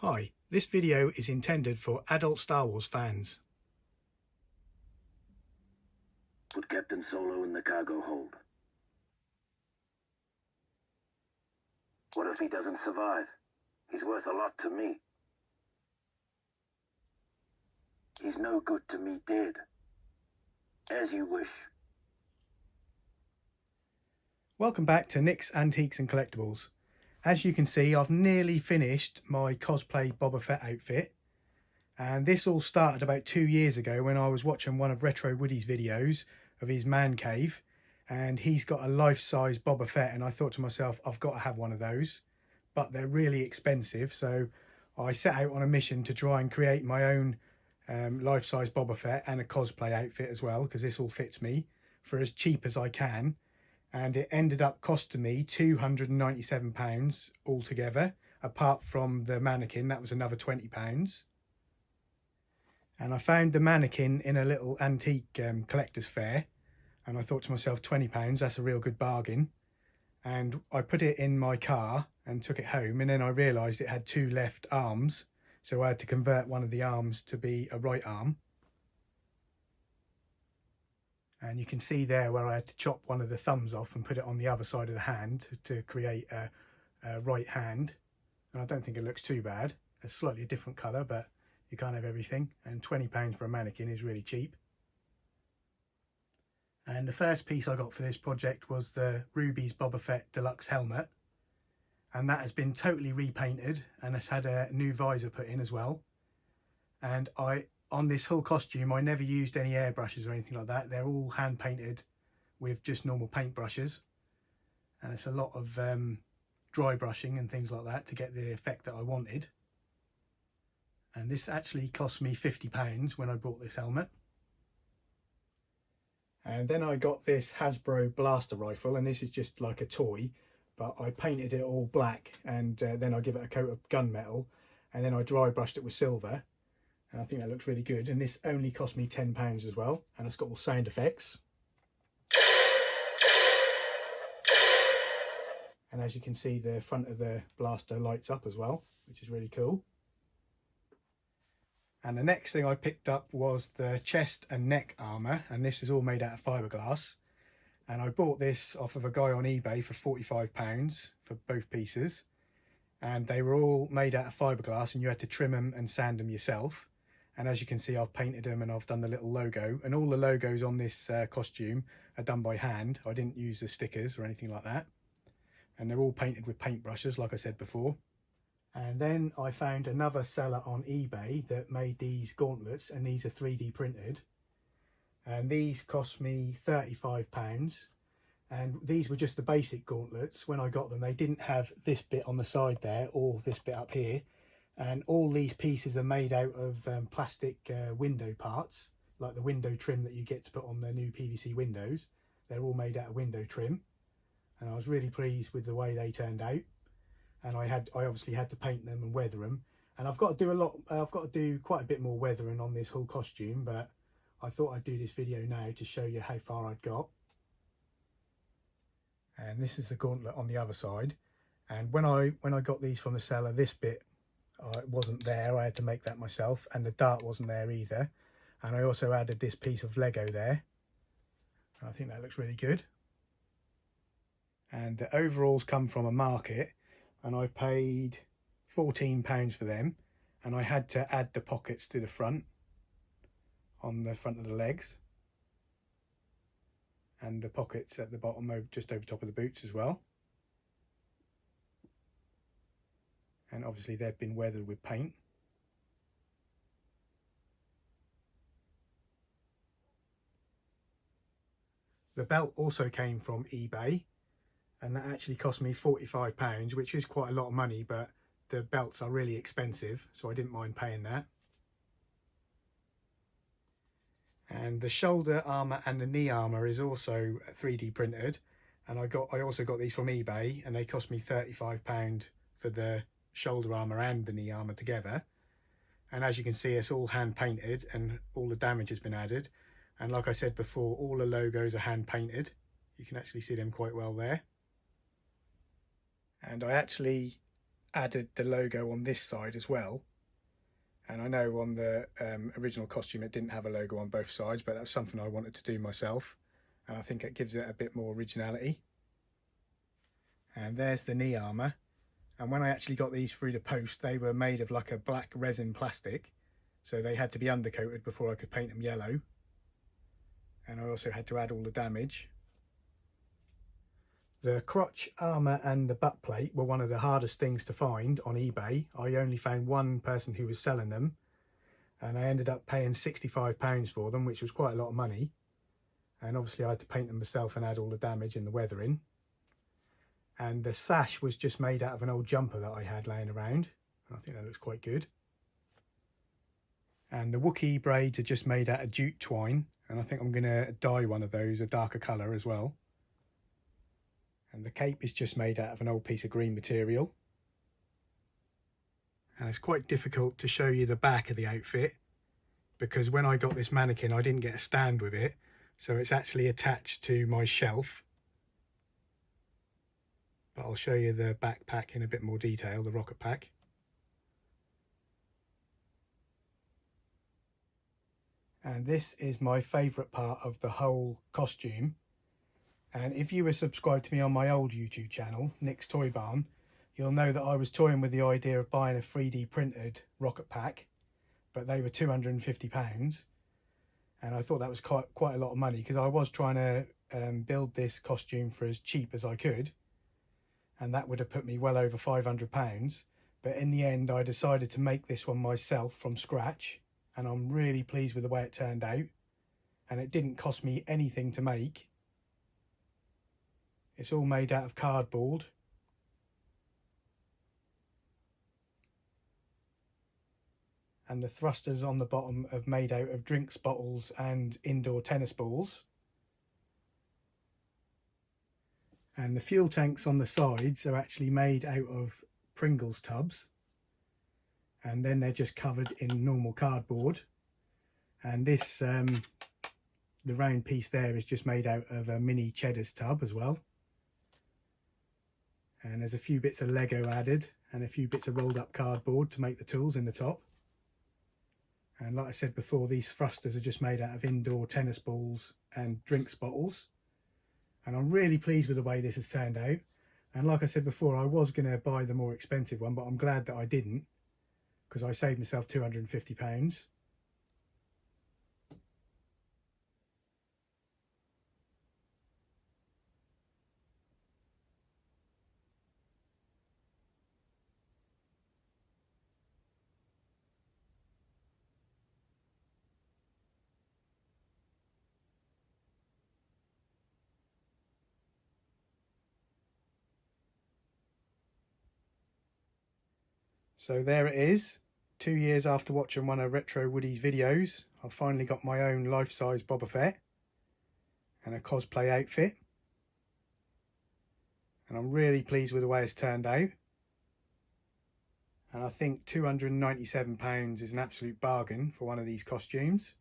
Hi, this video is intended for adult Star Wars fans. Put Captain Solo in the cargo hold. What if he doesn't survive? He's worth a lot to me. He's no good to me dead. As you wish. Welcome back to Nick's Antiques and Collectibles. As you can see, I've nearly finished my cosplay Boba Fett outfit. And this all started about 2 years ago when I was watching one of Retro Woody's videos of his man cave. And he's got a life-size Boba Fett, and I thought to myself, I've got to have one of those. But they're really expensive, so I set out on a mission to try and create my own life-size Boba Fett and a cosplay outfit as well, because this all fits me, for as cheap as I can. And it ended up costing me £297 altogether. Apart from the mannequin, that was another £20. And I found the mannequin in a little antique collector's fair, and I thought to myself, £20, that's a real good bargain. And I put it in my car and took it home, and then I realised it had two left arms, so I had to convert one of the arms to be a right arm. And you can see there where I had to chop one of the thumbs off and put it on the other side of the hand to create a right hand. And I don't think it looks too bad. It's slightly a different colour, but you can't have everything. And £20 for a mannequin is really cheap. And the first piece I got for this project was the Ruby's Boba Fett Deluxe helmet. And that has been totally repainted and has had a new visor put in as well. And on this whole costume, I never used any airbrushes or anything like that. They're all hand painted with just normal paint brushes. And it's a lot of dry brushing and things like that to get the effect that I wanted. And this actually cost me £50 when I bought this helmet. And then I got this Hasbro blaster rifle, and this is just like a toy, but I painted it all black, and then I give it a coat of gunmetal, and then I dry brushed it with silver. And I think that looks really good. And this only cost me £10 as well. And it's got all sound effects. And as you can see, the front of the blaster lights up as well, which is really cool. And the next thing I picked up was the chest and neck armour. And this is all made out of fiberglass. And I bought this off of a guy on eBay for £45 for both pieces. And they were all made out of fiberglass, and you had to trim them and sand them yourself. And as you can see, I've painted them and I've done the little logo, and all the logos on this costume are done by hand. I didn't use the stickers or anything like that. And they're all painted with paint brushes, like I said before. And then I found another seller on eBay that made these gauntlets, and these are 3D printed. And these cost me £35. And these were just the basic gauntlets. When I got them, they didn't have this bit on the side there or this bit up here. And all these pieces are made out of plastic window parts, like the window trim that you get to put on the new PVC windows. They're all made out of window trim, and I was really pleased with the way they turned out. And I obviously had to paint them and weather them. And I've got to do quite a bit more weathering on this whole costume, but I thought I'd do this video now to show you how far I'd got. And this is the gauntlet on the other side. And when I got these from the seller, this bit it wasn't there. I had to make that myself, and the dart wasn't there either. And I also added this piece of Lego there. I think that looks really good. And the overalls come from a market, and I paid £14 for them, and I had to add the pockets to the front, on the front of the legs, and the pockets at the bottom, just over top of the boots as well. And obviously they've been weathered with paint. The belt also came from eBay, and that actually cost me £45, which is quite a lot of money, but the belts are really expensive, so I didn't mind paying that. And the shoulder armour and the knee armour is also 3D printed, and I also got these from eBay, and they cost me £35 for the shoulder armour and the knee armour together. And as you can see, it's all hand painted, and all the damage has been added. And like I said before, all the logos are hand painted. You can actually see them quite well there. And I actually added the logo on this side as well. And I know on the original costume it didn't have a logo on both sides, but that's something I wanted to do myself, and I think it gives it a bit more originality. And there's the knee armour. And when I actually got these through the post, they were made of like a black resin plastic, so they had to be undercoated before I could paint them yellow. And I also had to add all the damage. The crotch armour and the butt plate were one of the hardest things to find on eBay. I only found one person who was selling them, and I ended up paying £65 for them, which was quite a lot of money. And obviously I had to paint them myself and add all the damage and the weathering. And the sash was just made out of an old jumper that I had laying around, and I think that looks quite good. And the Wookiee braids are just made out of jute twine, and I think I'm going to dye one of those a darker colour as well. And the cape is just made out of an old piece of green material. And it's quite difficult to show you the back of the outfit, because when I got this mannequin I didn't get a stand with it, so it's actually attached to my shelf. But I'll show you the backpack in a bit more detail, the rocket pack. And this is my favourite part of the whole costume. And if you were subscribed to me on my old YouTube channel, Nick's Toy Barn, you'll know that I was toying with the idea of buying a 3D printed rocket pack, but they were £250. And I thought that was quite a lot of money, because I was trying to build this costume for as cheap as I could. And that would have put me well over £500. But in the end, I decided to make this one myself from scratch. And I'm really pleased with the way it turned out. And it didn't cost me anything to make. It's all made out of cardboard. And the thrusters on the bottom are made out of drinks bottles and indoor tennis balls. And the fuel tanks on the sides are actually made out of Pringles tubs. And then they're just covered in normal cardboard. And this, the round piece there is just made out of a mini Cheddar's tub as well. And there's a few bits of Lego added and a few bits of rolled up cardboard to make the tools in the top. And like I said before, these thrusters are just made out of indoor tennis balls and drinks bottles. And I'm really pleased with the way this has turned out. And like I said before, I was going to buy the more expensive one, but I'm glad that I didn't, because I saved myself £250. So there it is. 2 years after watching one of Retro Woody's videos, I've finally got my own life-size Boba Fett and a cosplay outfit. And I'm really pleased with the way it's turned out. And I think £297 is an absolute bargain for one of these costumes.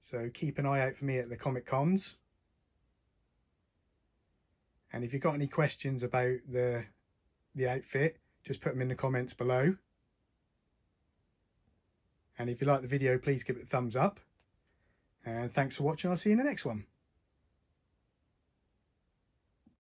So keep an eye out for me at the Comic Cons. And if you've got any questions about the outfit, just put them in the comments below. And if you like the video, please give it a thumbs up. And thanks for watching. I'll see you in the next one.